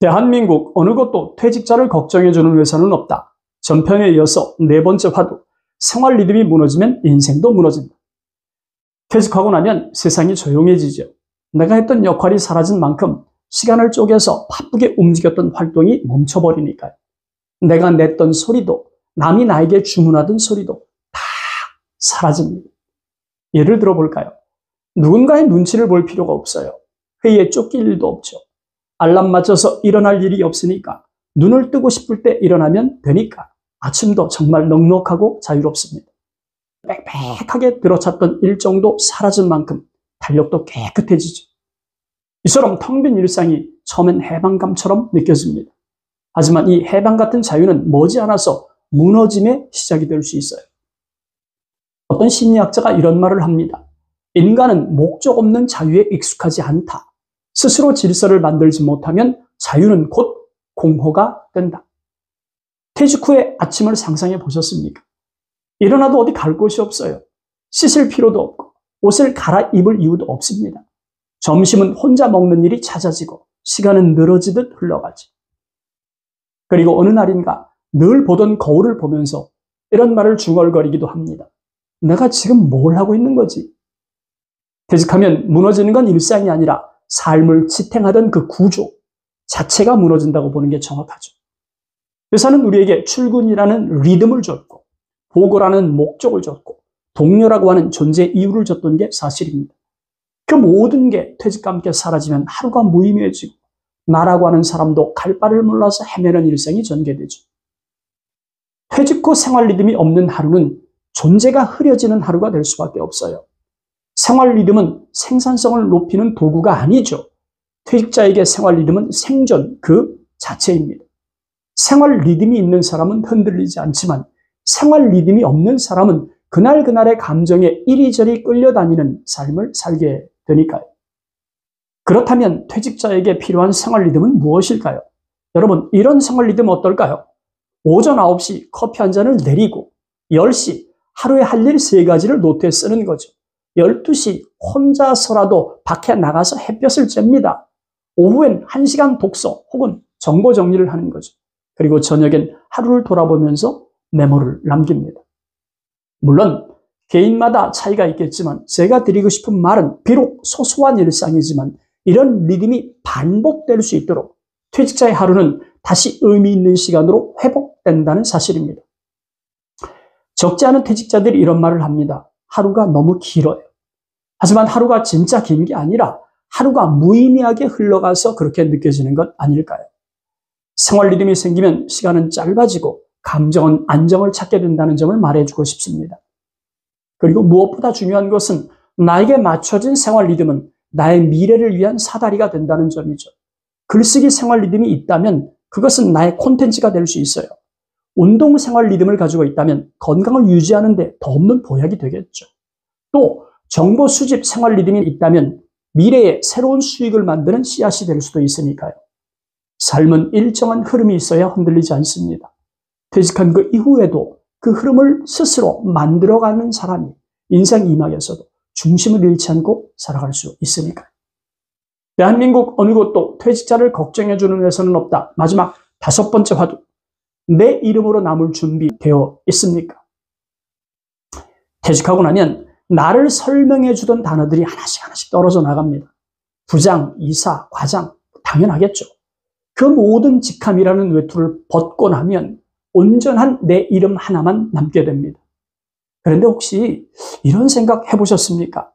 대한민국 어느 곳도 퇴직자를 걱정해주는 회사는 없다. 전편에 이어서 네 번째 화두, 생활 리듬이 무너지면 인생도 무너진다. 퇴직하고 나면 세상이 조용해지죠. 내가 했던 역할이 사라진 만큼 시간을 쪼개서 바쁘게 움직였던 활동이 멈춰버리니까요. 내가 냈던 소리도, 남이 나에게 주문하던 소리도 다 사라집니다. 예를 들어볼까요? 누군가의 눈치를 볼 필요가 없어요. 회의에 쫓길 일도 없죠. 알람 맞춰서 일어날 일이 없으니까 눈을 뜨고 싶을 때 일어나면 되니까 아침도 정말 넉넉하고 자유롭습니다. 빽빽하게 들어찼던 일정도 사라진 만큼 달력도 깨끗해지죠. 이처럼 텅 빈 일상이 처음엔 해방감처럼 느껴집니다. 하지만 이 해방 같은 자유는 머지않아서 무너짐의 시작이 될 수 있어요. 어떤 심리학자가 이런 말을 합니다. 인간은 목적 없는 자유에 익숙하지 않다. 스스로 질서를 만들지 못하면 자유는 곧 공허가 된다. 퇴직 후에 아침을 상상해 보셨습니까? 일어나도 어디 갈 곳이 없어요. 씻을 필요도 없고 옷을 갈아입을 이유도 없습니다. 점심은 혼자 먹는 일이 잦아지고 시간은 늘어지듯 흘러가지. 그리고 어느 날인가 늘 보던 거울을 보면서 이런 말을 중얼거리기도 합니다. 내가 지금 뭘 하고 있는 거지? 퇴직하면 무너지는 건 일상이 아니라 삶을 지탱하던 그 구조 자체가 무너진다고 보는 게 정확하죠. 회사는 우리에게 출근이라는 리듬을 줬고 보고라는 목적을 줬고 동료라고 하는 존재 이유를 줬던 게 사실입니다. 그 모든 게 퇴직과 함께 사라지면 하루가 무의미해지고 나라고 하는 사람도 갈 바를 몰라서 헤매는 일상이 전개되죠. 퇴직 후 생활 리듬이 없는 하루는 존재가 흐려지는 하루가 될 수밖에 없어요. 생활 리듬은 생산성을 높이는 도구가 아니죠. 퇴직자에게 생활 리듬은 생존 그 자체입니다. 생활 리듬이 있는 사람은 흔들리지 않지만 생활 리듬이 없는 사람은 그날그날의 감정에 이리저리 끌려다니는 삶을 살게 되니까요. 그렇다면 퇴직자에게 필요한 생활 리듬은 무엇일까요? 여러분, 이런 생활 리듬 어떨까요? 오전 9시 커피 한 잔을 내리고 10시 하루에 할 일 3가지를 노트에 쓰는 거죠. 12시 혼자서라도 밖에 나가서 햇볕을 쬐입니다. 오후엔 1시간 독서 혹은 정보 정리를 하는 거죠. 그리고 저녁엔 하루를 돌아보면서 메모를 남깁니다. 물론 개인마다 차이가 있겠지만 제가 드리고 싶은 말은 비록 소소한 일상이지만 이런 리듬이 반복될 수 있도록 퇴직자의 하루는 다시 의미 있는 시간으로 회복된다는 사실입니다. 적지 않은 퇴직자들이 이런 말을 합니다. 하루가 너무 길어요. 하지만 하루가 진짜 긴 게 아니라 하루가 무의미하게 흘러가서 그렇게 느껴지는 것 아닐까요? 생활 리듬이 생기면 시간은 짧아지고 감정은 안정을 찾게 된다는 점을 말해주고 싶습니다. 그리고 무엇보다 중요한 것은 나에게 맞춰진 생활 리듬은 나의 미래를 위한 사다리가 된다는 점이죠. 글쓰기 생활 리듬이 있다면 그것은 나의 콘텐츠가 될 수 있어요. 운동 생활 리듬을 가지고 있다면 건강을 유지하는 데 더 없는 보약이 되겠죠. 또 정보 수집 생활 리듬이 있다면 미래에 새로운 수익을 만드는 씨앗이 될 수도 있으니까요. 삶은 일정한 흐름이 있어야 흔들리지 않습니다. 퇴직한 그 이후에도 그 흐름을 스스로 만들어가는 사람이 인생 이막에서도 중심을 잃지 않고 살아갈 수 있으니까요. 대한민국 어느 곳도 퇴직자를 걱정해주는 회사는 없다. 마지막 5번째 화두. 내 이름으로 남을 준비되어 있습니까? 퇴직하고 나면 나를 설명해주던 단어들이 하나씩 떨어져 나갑니다. 부장, 이사, 과장, 당연하겠죠. 그 모든 직함이라는 외투를 벗고 나면 온전한 내 이름 하나만 남게 됩니다. 그런데 혹시 이런 생각 해보셨습니까?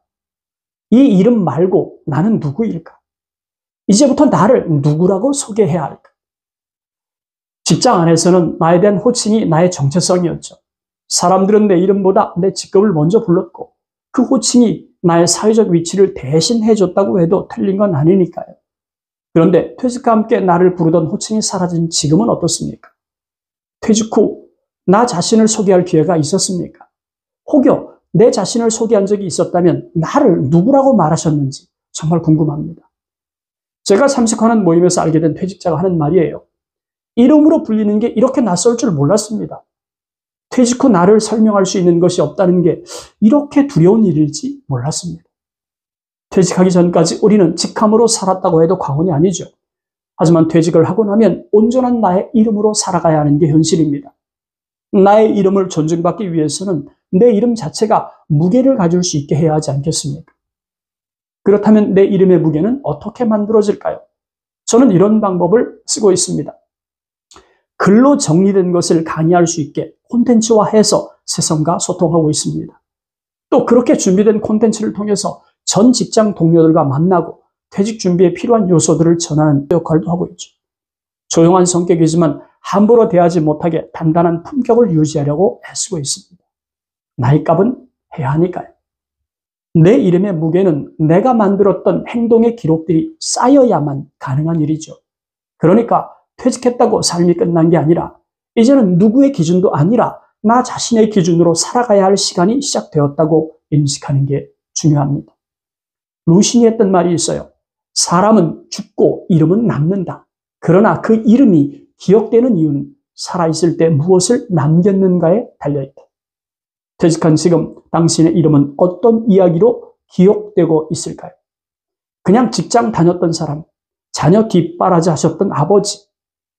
이 이름 말고 나는 누구일까? 이제부터 나를 누구라고 소개해야 할까? 직장 안에서는 나에 대한 호칭이 나의 정체성이었죠. 사람들은 내 이름보다 내 직급을 먼저 불렀고 그 호칭이 나의 사회적 위치를 대신해줬다고 해도 틀린 건 아니니까요. 그런데 퇴직과 함께 나를 부르던 호칭이 사라진 지금은 어떻습니까? 퇴직 후 나 자신을 소개할 기회가 있었습니까? 혹여 내 자신을 소개한 적이 있었다면 나를 누구라고 말하셨는지 정말 궁금합니다. 제가 참석하는 모임에서 알게 된 퇴직자가 하는 말이에요. 이름으로 불리는 게 이렇게 낯설 줄 몰랐습니다. 퇴직 후 나를 설명할 수 있는 것이 없다는 게 이렇게 두려운 일일지 몰랐습니다. 퇴직하기 전까지 우리는 직함으로 살았다고 해도 과언이 아니죠. 하지만 퇴직을 하고 나면 온전한 나의 이름으로 살아가야 하는 게 현실입니다. 나의 이름을 존중받기 위해서는 내 이름 자체가 무게를 가질 수 있게 해야 하지 않겠습니까? 그렇다면 내 이름의 무게는 어떻게 만들어질까요? 저는 이런 방법을 쓰고 있습니다. 글로 정리된 것을 강의할 수 있게 콘텐츠화해서 세상과 소통하고 있습니다. 또 그렇게 준비된 콘텐츠를 통해서 전 직장 동료들과 만나고 퇴직 준비에 필요한 요소들을 전하는 역할도 하고 있죠. 조용한 성격이지만 함부로 대하지 못하게 단단한 품격을 유지하려고 애쓰고 있습니다. 나이값은 해야 하니까요. 내 이름의 무게는 내가 만들었던 행동의 기록들이 쌓여야만 가능한 일이죠. 그러니까 퇴직했다고 삶이 끝난 게 아니라 이제는 누구의 기준도 아니라 나 자신의 기준으로 살아가야 할 시간이 시작되었다고 인식하는 게 중요합니다. 루신이 했던 말이 있어요. 사람은 죽고 이름은 남는다. 그러나 그 이름이 기억되는 이유는 살아있을 때 무엇을 남겼는가에 달려있다. 퇴직한 지금 당신의 이름은 어떤 이야기로 기억되고 있을까요? 그냥 직장 다녔던 사람, 자녀 뒷바라지 하셨던 아버지,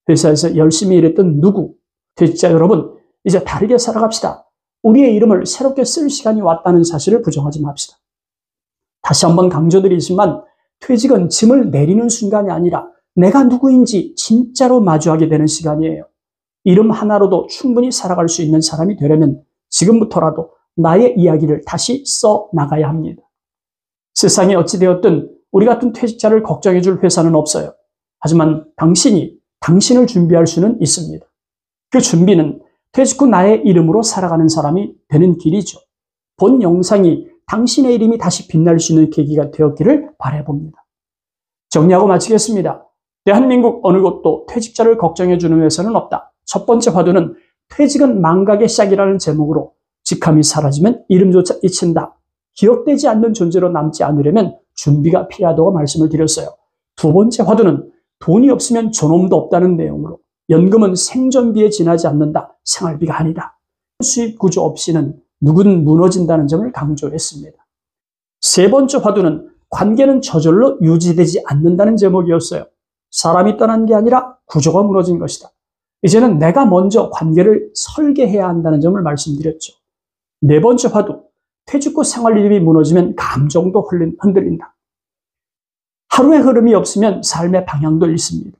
회사에서 열심히 일했던 누구, 퇴직자 여러분, 이제 다르게 살아갑시다. 우리의 이름을 새롭게 쓸 시간이 왔다는 사실을 부정하지 맙시다. 다시 한번 강조드리지만 퇴직은 짐을 내리는 순간이 아니라 내가 누구인지 진짜로 마주하게 되는 시간이에요. 이름 하나로도 충분히 살아갈 수 있는 사람이 되려면 지금부터라도 나의 이야기를 다시 써 나가야 합니다. 세상에 어찌되었든 우리 같은 퇴직자를 걱정해 줄 회사는 없어요. 하지만 당신이 당신을 준비할 수는 있습니다. 그 준비는 퇴직 후 나의 이름으로 살아가는 사람이 되는 길이죠. 본 영상이 당신의 이름이 다시 빛날 수 있는 계기가 되었기를 바라봅니다. 정리하고 마치겠습니다. 대한민국 어느 곳도 퇴직자를 걱정해 주는 회사는 없다. 첫 번째 화두는 퇴직은 망각의 시작이라는 제목으로 직함이 사라지면 이름조차 잊힌다. 기억되지 않는 존재로 남지 않으려면 준비가 필요하다고 말씀을 드렸어요. 두 번째 화두는 돈이 없으면 존엄도 없다는 내용으로 연금은 생존비에 지나지 않는다. 생활비가 아니다. 수입 구조 없이는 누구든 무너진다는 점을 강조했습니다. 세 번째 화두는 관계는 저절로 유지되지 않는다는 제목이었어요. 사람이 떠난 게 아니라 구조가 무너진 것이다. 이제는 내가 먼저 관계를 설계해야 한다는 점을 말씀드렸죠. 네 번째 화두, 퇴직 후 생활 리듬이 무너지면 감정도 흔들린다. 하루의 흐름이 없으면 삶의 방향도 잃습니다.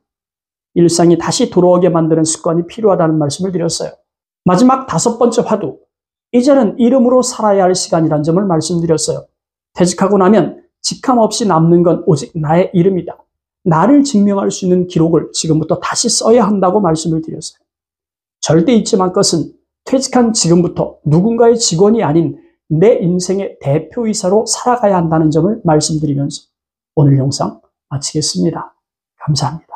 일상이 다시 돌아오게 만드는 습관이 필요하다는 말씀을 드렸어요. 마지막 다섯 번째 화두, 이제는 이름으로 살아야 할 시간이라는 점을 말씀드렸어요. 퇴직하고 나면 직함 없이 남는 건 오직 나의 이름이다. 나를 증명할 수 있는 기록을 지금부터 다시 써야 한다고 말씀을 드렸어요. 절대 잊지 말 것은 퇴직한 지금부터 누군가의 직원이 아닌 내 인생의 대표이사로 살아가야 한다는 점을 말씀드리면서 오늘 영상 마치겠습니다. 감사합니다.